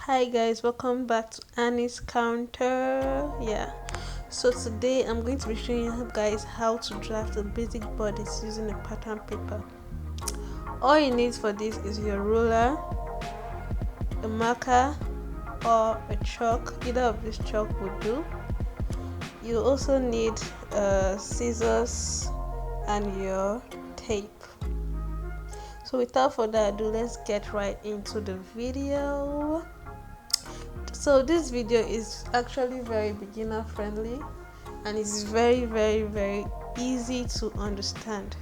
Hi guys, welcome back to Annie's Counter. So today I'm going to be showing you guys how to draft a basic bodice using a pattern paper. All you need for this is your ruler, a marker, or a chalk. Either of this chalk would do. You also need scissors and your tape. So without further ado, let's get right into the video. So this video is actually very beginner friendly and it's very easy to understand.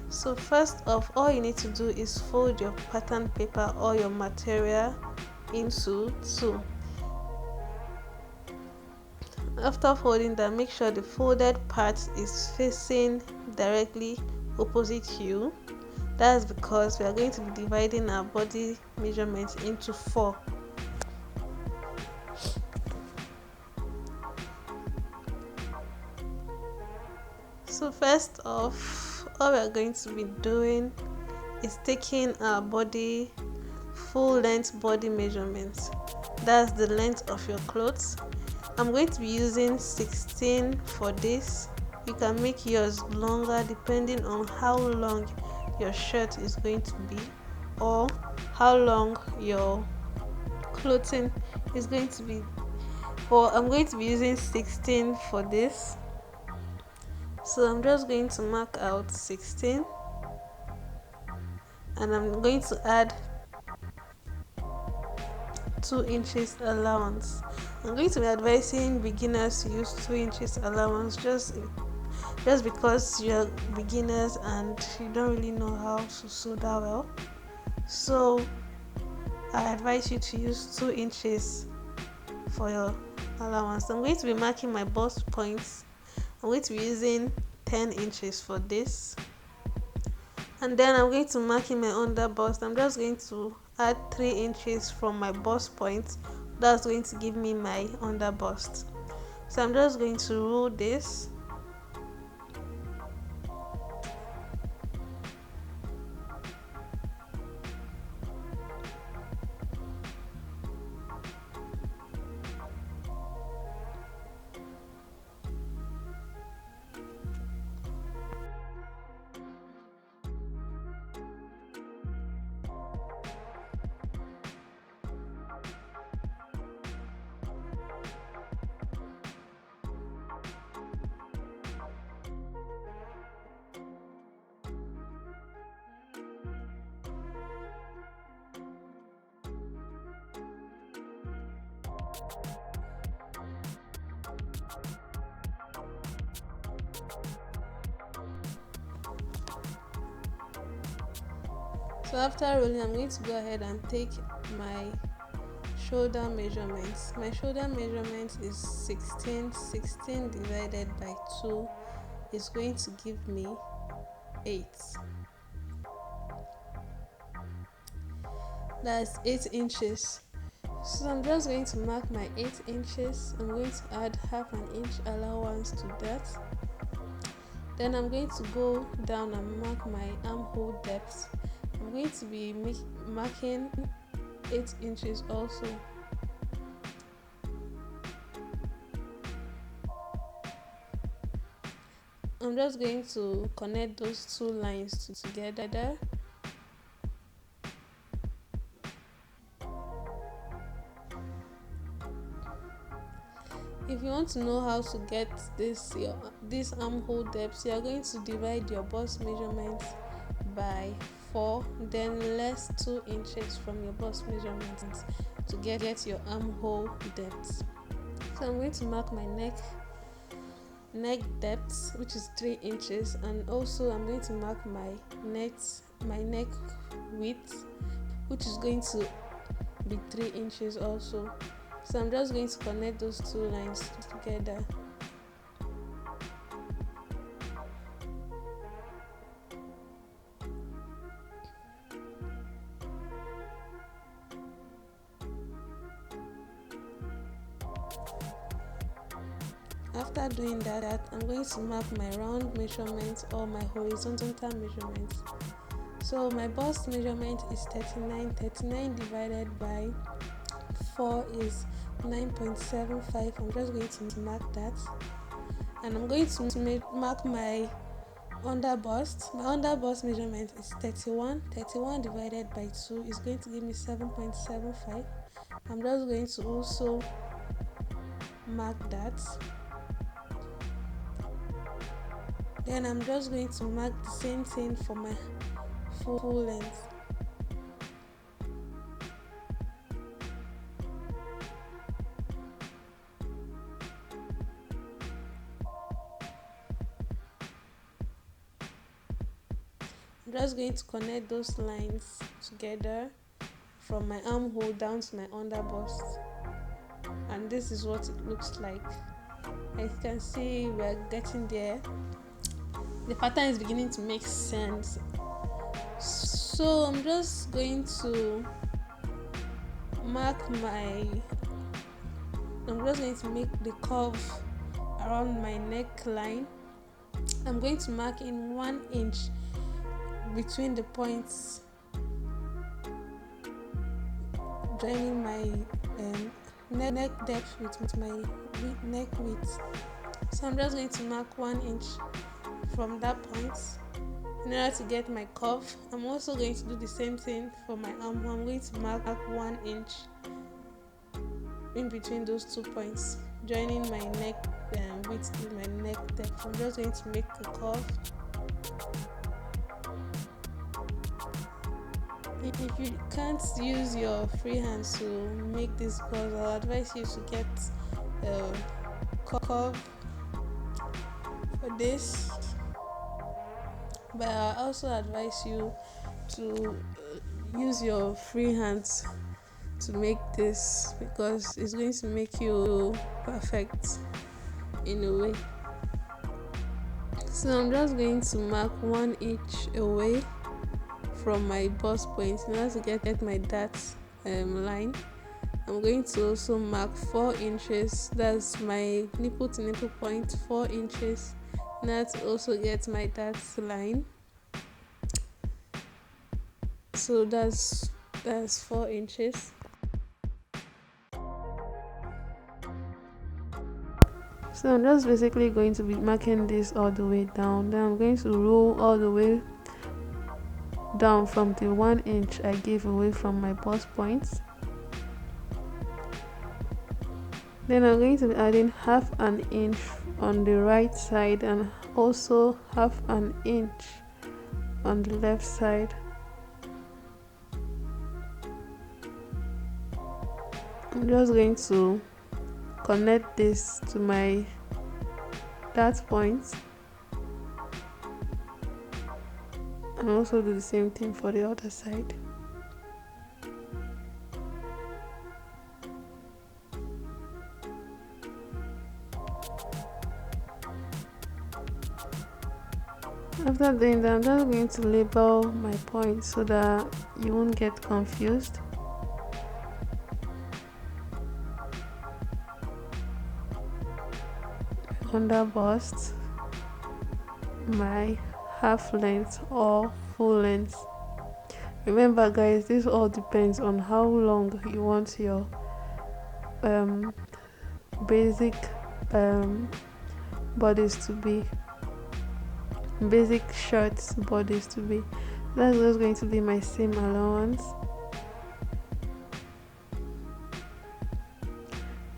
So first off, all you need to do is fold your pattern paper or your material into two. After folding that, make sure the folded part is facing directly opposite you. That's because we are going to be dividing our body measurements into 4. So first off, all we are going to be doing is taking our body full length body measurements. That's the length of your clothes. I'm going to be using 16 for this. You can make yours longer depending on how long your shirt is going to be or how long your clothing is going to be. But I'm going to be using 16 for this. So I'm just going to mark out 16 and I'm going to add 2 inches allowance. I'm going to be advising beginners to use 2 inches allowance just because you're beginners and you don't really know how to sew that well. So I advise you to use 2 inches for your allowance. I'm going to be marking my bust points. I'm going to be using 10 inches for this, and then I'm going to mark in my underbust. I'm just going to add 3 inches from my bust point. That's going to give me my underbust. So I'm just going to rule this. So after rolling, I'm going to go ahead and take my shoulder measurements. My shoulder measurement is 16. 16 divided by 2 is going to give me 8. That's 8 inches. So I'm just going to mark my 8 inches. I'm going to add half an inch allowance to that. Then I'm going to go down and mark my armhole depth. I'm going to be marking 8 inches also. I'm just going to connect those 2 lines together. If you want to know how to get this armhole depth, you are going to divide your bust measurement by 4, then less 2 inches from your bust measurement to get your armhole depth. So I'm going to mark my neck depth, which is 3 inches, and also I'm going to mark my neck width, which is going to be 3 inches also. So I'm just going to connect those 2 lines together. After doing that, I'm going to mark my round measurements or my horizontal measurements. So my bust measurement is 39. 39 divided by 4 is 9.75. I'm just going to mark that, and I'm going to mark my underbust. My underbust measurement is 31. 31 divided by 2 is going to give me 7.75. I'm just going to also mark that. Then I'm just going to mark the same thing for my full length. I'm just going to connect those lines together from my armhole down to my underbust, and this is what it looks like. As you can see, we are getting there. The pattern is beginning to make sense. So I'm just going to make the curve around my neckline. I'm going to mark in 1 inch between the points joining my neck depth with my neck width. So I'm just going to mark 1 inch from that point in order to get my curve. I'm also going to do the same thing for my armhole. I'm going to mark 1 inch in between those 2 points joining my neck width with my neck depth. I'm just going to make the curve. If you can't use your free hands to make this curve, I'll advise you to get a curve for this, but I also advise you to use your free hands to make this, because it's going to make you perfect in a way. So I'm just going to mark 1 inch away from my bust point in order to get my dart line. I'm going to also mark 4 inches, that's my nipple to nipple point, 4 inches, in order to also get my dart line. So that's 4 inches. So I'm just basically going to be marking this all the way down. Then I'm going to roll all the way down from the 1 inch I gave away from my bust points. Then I'm going to be adding half an inch on the right side and also half an inch on the left side. I'm just going to connect this to my dart point and also do the same thing for the other side. After doing that, I'm just going to label my points so that you won't get confused. Underbust, my half length or full length. Remember guys, this all depends on how long you want your basic bodice to be, basic shirts bodice to be. That's just going to be my seam allowance.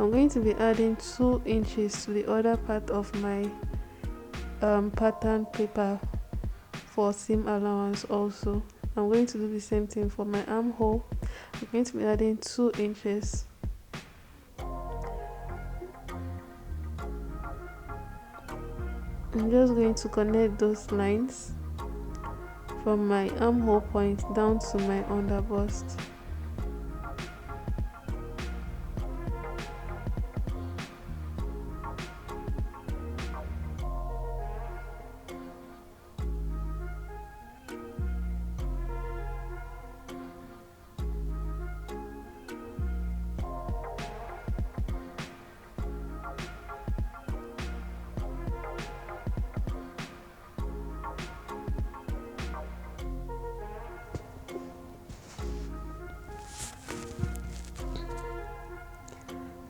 I'm going to be adding 2 inches to the other part of my pattern paper for seam allowance also. I'm going to do the same thing for my armhole. I'm going to be adding 2 inches. I'm just going to connect those lines from my armhole point down to my underbust.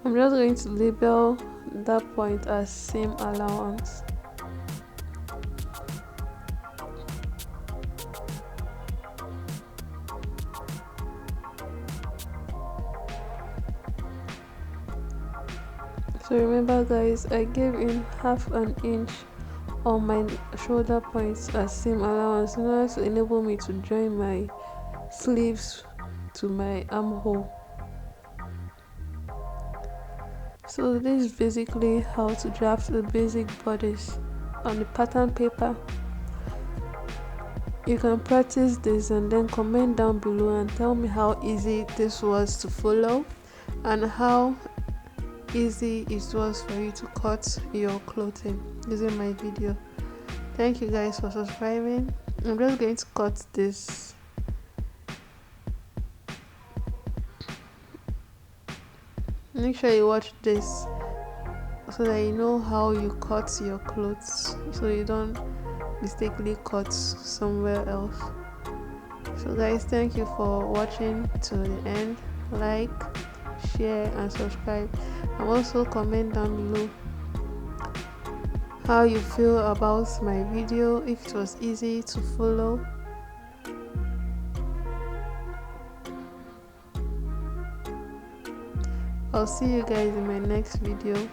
I'm just going to label that point as seam allowance. So remember guys, I gave in half an inch on my shoulder points as seam allowance in order to enable me to join my sleeves to my armhole. So this is basically how to draft a basic bodice on the pattern paper. You can practice this and then comment down below and tell me how easy this was to follow and how easy it was for you to cut your clothing using my video. Thank you guys for subscribing. I'm just going to cut this. Make sure you watch this so that you know how you cut your clothes, so you don't mistakenly cut somewhere else. So guys, thank you for watching to the end. Like, share and subscribe, and also comment down below how you feel about my video, if it was easy to follow. I'll see you guys in my next video.